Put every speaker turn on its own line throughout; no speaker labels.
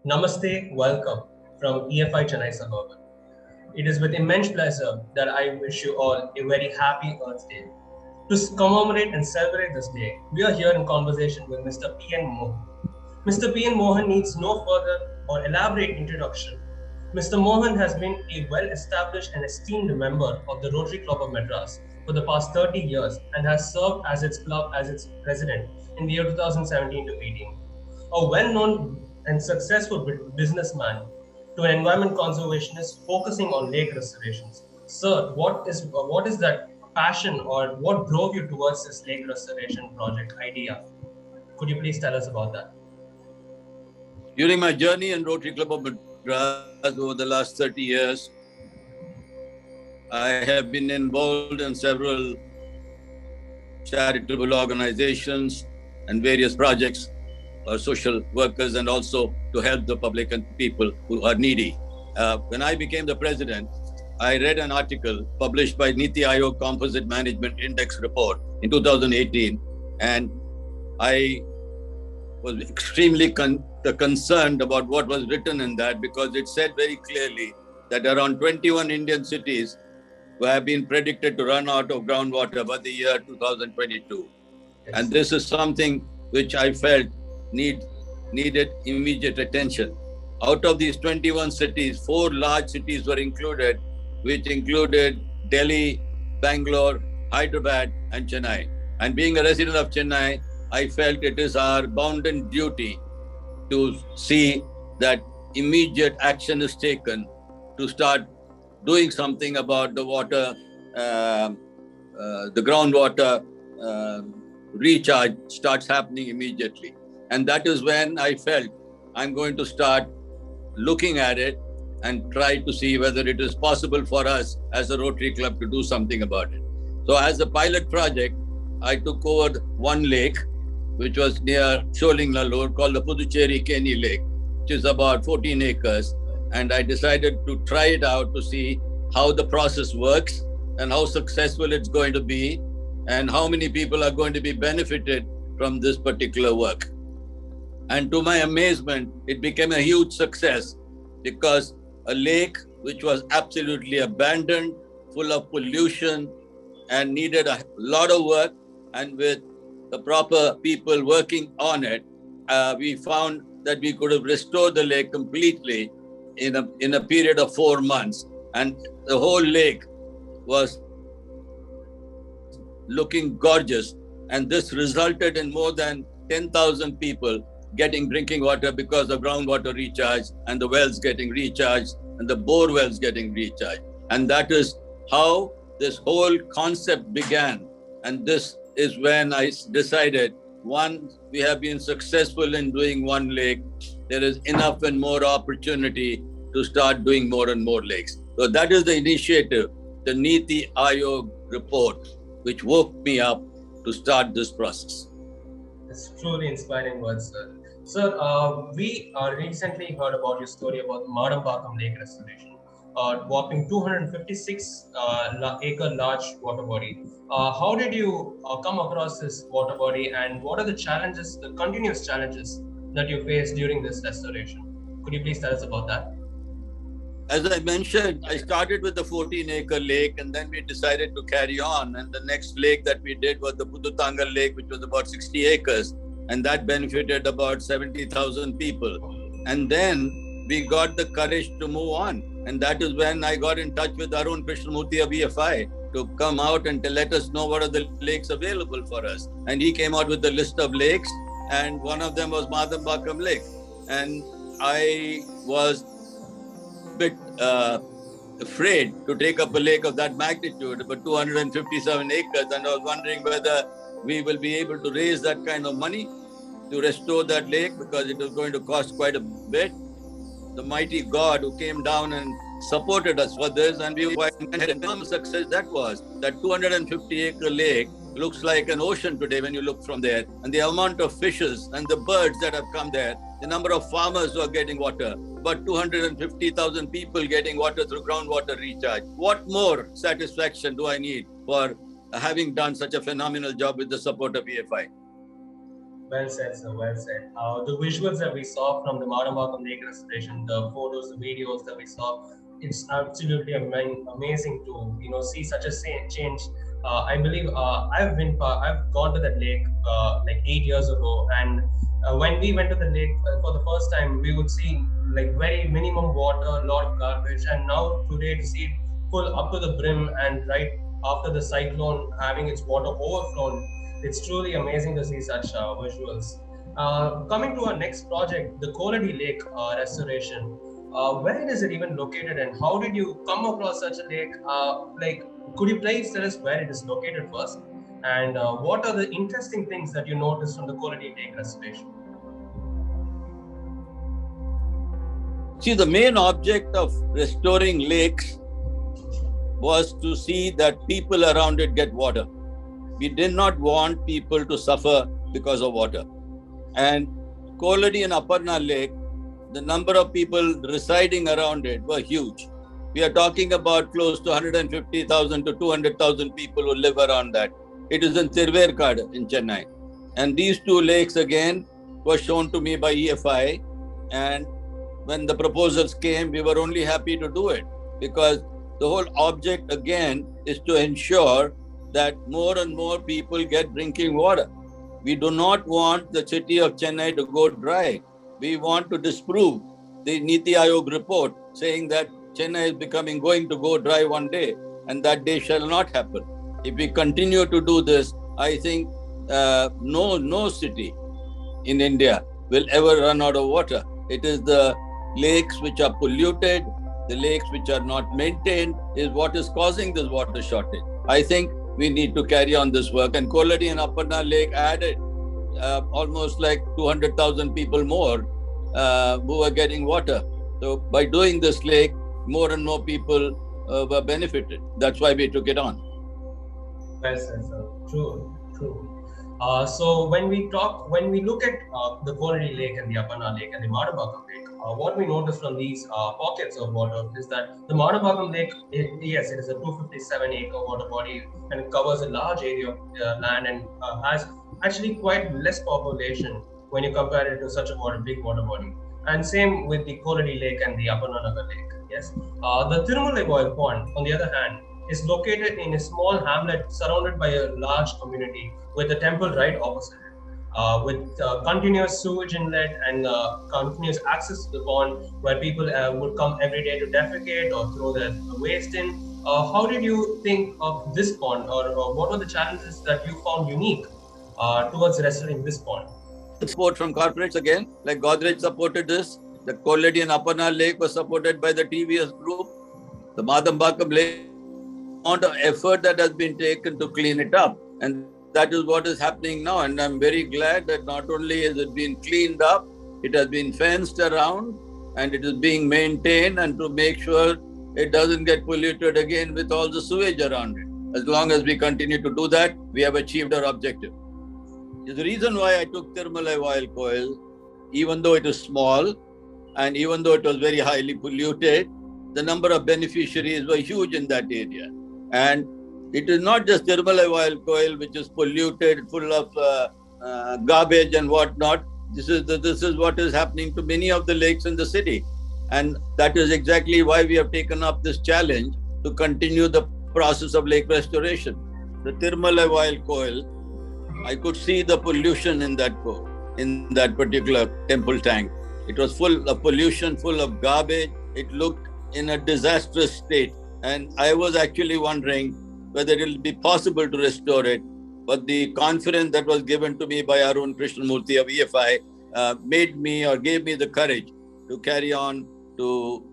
Namaste, welcome from EFI Chennai Suburban. It is with immense pleasure that I wish you all a very happy Earth Day. To commemorate and celebrate this day, we are here in conversation with Mr. P.N. Mohan. Mr. P.N. Mohan needs no further or elaborate introduction. Mr. Mohan has been a well established and esteemed member of the Rotary Club of Madras for the past 30 years and has served as its president in the year 2017 to 18. A well known and successful businessman to an environment conservationist focusing on lake restorations. Sir, what is that passion or what drove you towards this lake restoration project idea? Could you please tell us about that?
During my journey in Rotary Club of Madras over the last 30 years, I have been involved in several charitable organizations and various projects for social workers and also to help the public and people who are needy. When I became the president, I read an article published by Niti Aayog Composite Management Index Report in 2018, and I was extremely concerned about what was written in that, because it said very clearly that around 21 Indian cities have been predicted to run out of groundwater by the year 2022. Yes. And this is something which I felt needed immediate attention. Out of these 21 cities, 4 large cities were included, which included Delhi, Bangalore, Hyderabad, and Chennai. And being a resident of Chennai, I felt it is our bounden duty to see that immediate action is taken to start doing something about the water, the groundwater recharge starts happening immediately. And that is when I felt I'm going to start looking at it and try to see whether it is possible for us as a Rotary Club to do something about it. So as a pilot project, I took over one lake, which was near Sholingnallur, called the Puducherry Keni Lake, which is about 14 acres. And I decided to try it out to see how the process works and how successful it's going to be and how many people are going to be benefited from this particular work. And to my amazement, it became a huge success, because a lake which was absolutely abandoned, full of pollution, and needed a lot of work, and with the proper people working on it, we found that we could have restored the lake completely in a period of 4 months. And the whole lake was looking gorgeous. And this resulted in more than 10,000 people getting drinking water because of groundwater recharge, and the wells getting recharged, and the bore wells getting recharged. And that is how this whole concept began. And this is when I decided, once we have been successful in doing one lake, there is enough and more opportunity to start doing more and more lakes. So that is the initiative, the Niti Aayog report, which woke me up to start this process.
It's truly inspiring words, sir. Sir, we recently heard about your story about Madambakam Lake restoration, whopping 256-acre large water body. How did you come across this water body, and what are the challenges, the continuous challenges that you faced during this restoration? Could you please tell us about that?
As I mentioned, I started with the 14-acre lake, and then we decided to carry on. And the next lake that we did was the Pudutangal Lake, which was about 60 acres. And that benefited about 70,000 people. And then we got the courage to move on. And that is when I got in touch with Arun Krishnamurthy of EFI to come out and to let us know what are the lakes available for us. And he came out with the list of lakes, and one of them was Madambakam Lake. And I was a bit afraid to take up a lake of that magnitude, about 257 acres. And I was wondering whether we will be able to raise that kind of money to restore that lake, because it was going to cost quite a bit. The mighty God who came down and supported us for this, and we had enormous success that was. That 250-acre lake looks like an ocean today when you look from there. And the amount of fishes and the birds that have come there, the number of farmers who are getting water, about 250,000 people getting water through groundwater recharge. What more satisfaction do I need for having done such a phenomenal job with the support of EFI?
Well said, sir. Well said. The visuals that we saw from the Madambakam Lake Restoration, the photos, the videos that we saw, it's absolutely amazing to see such a change. I believe I've gone to that lake like 8 years ago, and when we went to the lake for the first time, we would see like very minimum water, a lot of garbage, and now today to see it full up to the brim and right after the cyclone having its water overflown, it's truly amazing to see such visuals. Coming to our next project, the Koladi Lake restoration. Where is it even located, and how did you come across such a lake? Could you please tell us where it is located first, and what are the interesting things that you noticed from the Koladi Lake restoration?
See, the main object of restoring lakes was to see that people around it get water. We did not want people to suffer because of water. And Koladi and Aparna Lake, the number of people residing around it were huge. We are talking about close to 150,000 to 200,000 people who live around that. It is in Tirverkad in Chennai. And these two lakes again were shown to me by EFI. And when the proposals came, we were only happy to do it, because the whole object again is to ensure that more and more people get drinking water. We do not want the city of Chennai to go dry. We want to disprove the Niti Aayog report saying that Chennai is going to go dry one day, and that day shall not happen. If we continue to do this, I think no city in India will ever run out of water. It is the lakes which are polluted, the lakes which are not maintained, is what is causing this water shortage. I think we need to carry on this work. And Koladi and Aparna Lake added almost like 200,000 people more who are getting water. So by doing this lake, more and more people were benefited. That's why we took it on.
Well said, sir. True, true. So when we look at the Koladi Lake and the Aparna Lake and the Madambakam Lake, what we notice from these pockets of water is that the Madambakam Lake, yes, it is a 257-acre water body, and it covers a large area of land and has actually quite less population when you compare it to such a big water body. And same with the Koladi Lake and the Aparna Lake. Yes, the Thirumalai Oil Pond, on the other hand, is located in a small hamlet surrounded by a large community with a temple right opposite it, with continuous sewage inlet and continuous access to the pond where people would come every day to defecate or throw their waste in. How did you think of this pond, or what were the challenges that you found unique towards restoring this pond?
Support from corporates again, like Godrej supported this. The Koladi and Aparna Lake was supported by the TVS group. The Madambakam Lake, amount of effort that has been taken to clean it up, and that is what is happening now. And I'm very glad that not only has it been cleaned up, it has been fenced around and it is being maintained, and to make sure it doesn't get polluted again with all the sewage around it. As long as we continue to do that, we have achieved our objective. The reason why I took Thirumalai oil coil, even though it is small and even though it was very highly polluted, the number of beneficiaries were huge in that area. And it is not just Thirumalai oil coil which is polluted, full of garbage and whatnot. This is what is happening to many of the lakes in the city. And that is exactly why we have taken up this challenge to continue the process of lake restoration. The Thirumalai oil coil, I could see the pollution in that particular temple tank. It was full of pollution, full of garbage. It looked in a disastrous state. And I was actually wondering whether it will be possible to restore it. But the confidence that was given to me by Arun Krishnamurthy of EFI gave me the courage to carry on to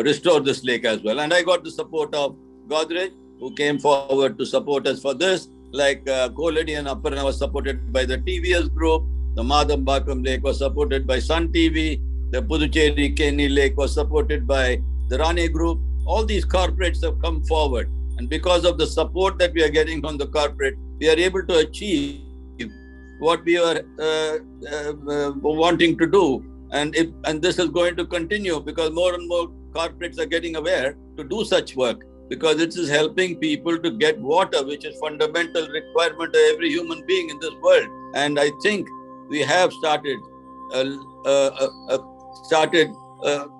restore this lake as well. And I got the support of Godrej, who came forward to support us for this. Like Koladi and Aparna was supported by the TVS group. The Madambakam Lake was supported by Sun TV. The Puducherry Keni Lake was supported by the Rane group. All these corporates have come forward. And because of the support that we are getting from the corporate, we are able to achieve what we are wanting to do. And this is going to continue because more and more corporates are getting aware to do such work, because it is helping people to get water, which is fundamental requirement of every human being in this world. And I think we have started started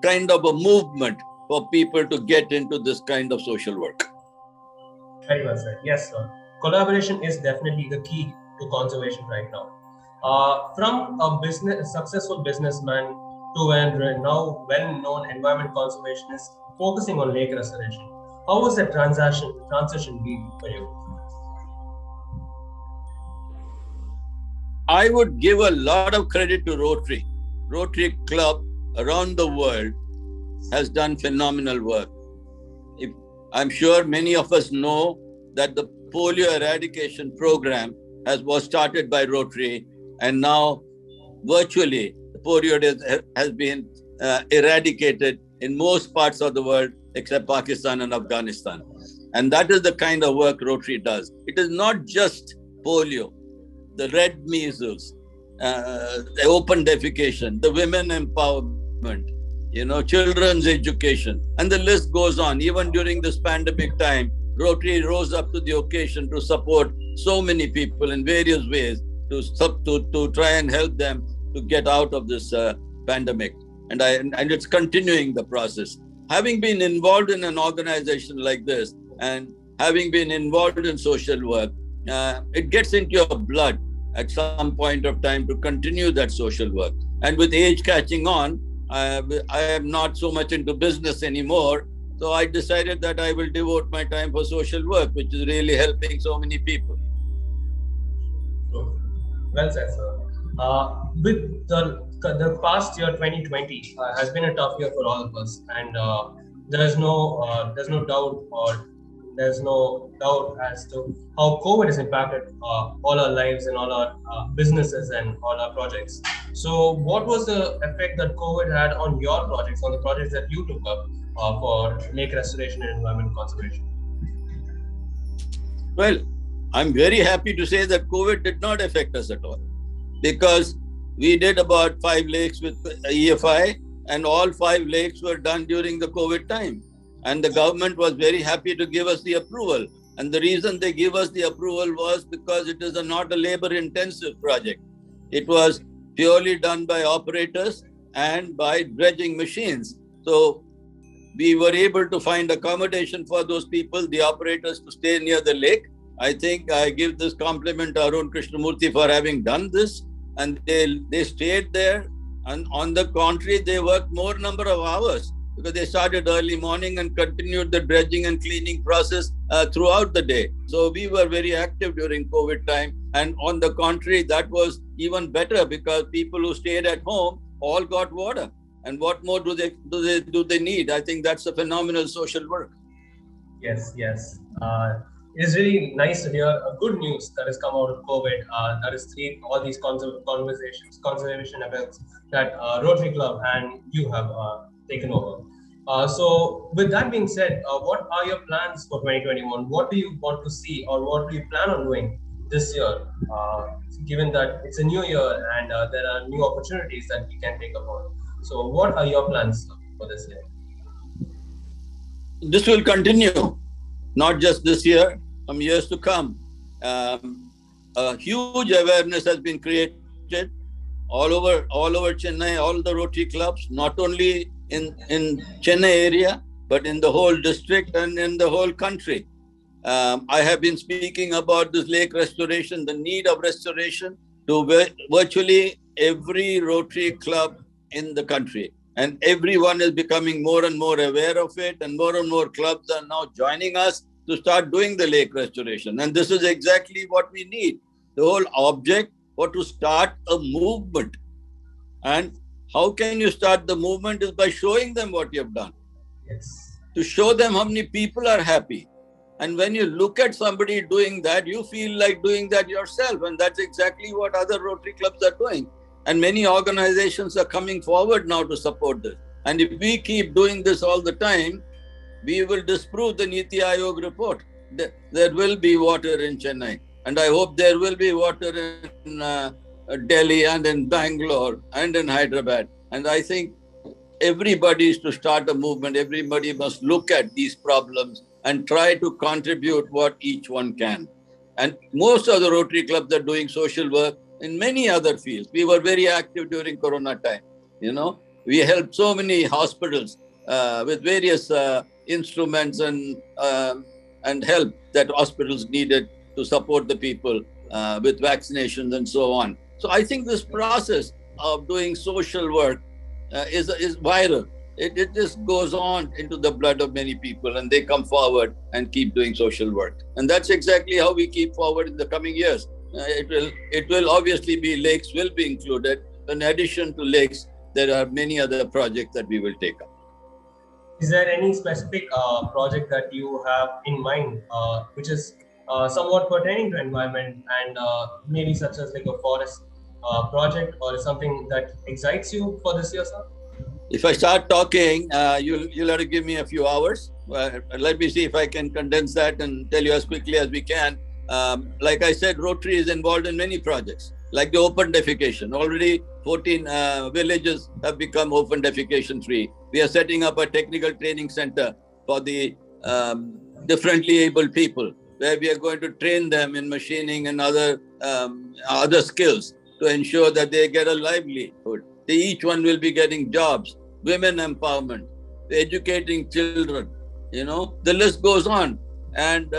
kind of a movement for people to get into this kind of social work.
Very well said. Yes, sir. Collaboration is definitely the key to conservation right now. From a successful businessman to a now well-known environment conservationist focusing on lake restoration, how was that transition been for you?
I would give a lot of credit to Rotary. Rotary Club around the world has done phenomenal work. I'm sure many of us know that the polio eradication program was started by Rotary, and now virtually the polio has been eradicated in most parts of the world except Pakistan and Afghanistan. And that is the kind of work Rotary does. It is not just polio, the red measles, the open defecation, the women empowerment, children's education, and the list goes on. Even during this pandemic time, Rotary rose up to the occasion to support so many people in various ways to try and help them to get out of this pandemic. And it's continuing the process. Having been involved in an organization like this and having been involved in social work, it gets into your blood at some point of time to continue that social work. And with age catching on, I am not so much into business anymore. So I decided that I will devote my time for social work, which is really helping so many people.
Well said, sir. With the past year, 2020, has been a tough year for all of us, and there's no doubt as to how COVID has impacted all our lives and all our businesses and all our projects. So, what was the effect that COVID had on your projects, on the projects that you took up for lake restoration and environment conservation?
Well, I'm very happy to say that COVID did not affect us at all, because we did about 5 lakes with EFI, and all 5 lakes were done during the COVID time. And the government was very happy to give us the approval. And the reason they give us the approval was because it is not a labor-intensive project. It was purely done by operators and by dredging machines. So we were able to find accommodation for those people, the operators, to stay near the lake. I think I give this compliment to Arun Krishnamurthy for having done this. And they stayed there. And on the contrary, they worked more number of hours, because they started early morning and continued the dredging and cleaning process throughout the day. So we were very active during COVID time. And on the contrary, that was even better, because people who stayed at home all got water. And what more do they need? I think that's a phenomenal social work.
Yes. It is really nice to hear good news that has come out of COVID. That is all these conservation events that Rotary Club and you have taken over. So with that being said, what are your plans for 2021? What do you want to see, or what do you plan on doing this year, given that it's a new year and there are new opportunities that we can take up on? So what are your plans for this year?
This will continue, not just this year, some years to come. A huge awareness has been created all over Chennai, all the Rotary clubs, not only in Chennai area, but in the whole district and in the whole country. I have been speaking about this lake restoration, the need of restoration, to virtually every Rotary club in the country. And everyone is becoming more and more aware of it, and more clubs are now joining us to start doing the lake restoration. And this is exactly what we need. The whole object was to start a movement. And how can you start the movement is by showing them what you have done.
Yes.
To show them how many people are happy. And when you look at somebody doing that, you feel like doing that yourself. And that's exactly what other Rotary clubs are doing. And many organizations are coming forward now to support this. And if we keep doing this all the time, we will disprove the Niti Aayog report. There will be water in Chennai. And I hope there will be water in Delhi and in Bangalore and in Hyderabad. And I think everybody is to start a movement. Everybody must look at these problems and try to contribute what each one can. And most of the Rotary clubs are doing social work in many other fields. We were very active during Corona time. You know, we helped so many hospitals with various instruments and help that hospitals needed to support the people with vaccinations and so on. So I think this process of doing social work is viral. It just goes on into the blood of many people, and they come forward and keep doing social work. And that's exactly how we keep forward in the coming years. It will obviously be lakes will be included. In addition to lakes, there are many other projects that we will take up.
Is there any specific project that you have in mind, which is somewhat pertaining to environment and maybe such as like a forest project, or something that excites you for this year, sir?
If I start talking, you'll have to give me a few hours. Let me see if I can condense that and tell you as quickly as we can. Like I said, Rotary is involved in many projects, like the open defecation. Already 14 villages have become open defecation free. We are setting up a technical training center for the differently abled people, where we are going to train them in machining and other skills to ensure that they get a livelihood. Each one will be getting jobs, women empowerment, educating children, the list goes on. And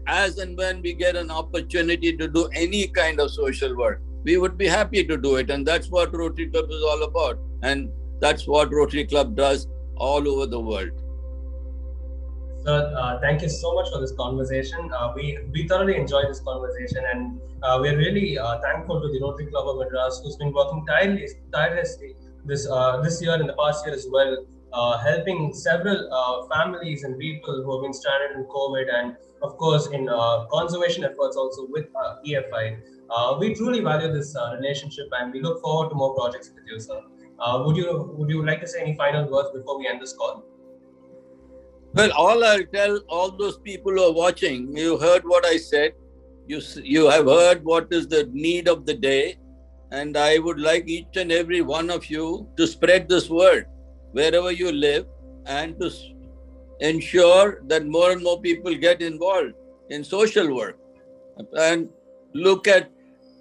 as and when we get an opportunity to do any kind of social work, we would be happy to do it. And that's what Rotary Club is all about. And that's what Rotary Club does all over the world.
Sir, thank you so much for this conversation. We thoroughly enjoyed this conversation, and we're really thankful to the Rotary Club of Madras, who's been working tirelessly this year and the past year as well, helping several families and people who have been stranded in COVID, and of course in conservation efforts also with EFI. We truly value this relationship, and we look forward to more projects with you, sir. Would you like to say any final words before we end this call?
Well, all I'll tell all those people who are watching, you heard what I said. You have heard what is the need of the day. And I would like each and every one of you to spread this word wherever you live, and to ensure that more and more people get involved in social work and look at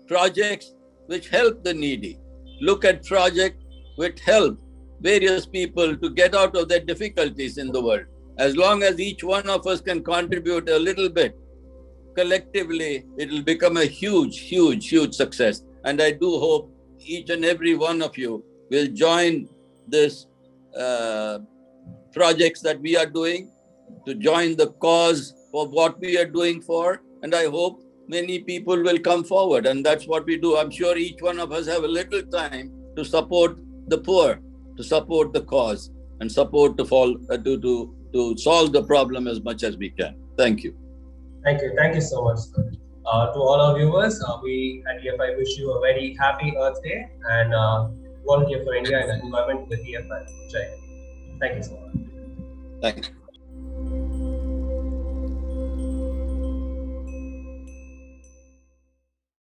projects which help the needy. Look at projects which help various people to get out of their difficulties in the world. As long as each one of us can contribute a little bit, collectively, it will become a huge, huge, huge success. And I do hope each and every one of you will join this projects that we are doing, to join the cause for what we are doing for. And I hope many people will come forward. And that's what we do. I'm sure each one of us have a little time to support the poor, to support the cause, and support to solve the problem as much as we can. Thank you.
Thank you so much, sir. To all our viewers, we at EFI wish you a very happy Earth Day, and volunteer for India and environment with EFI. Thank you so much.
Thank you.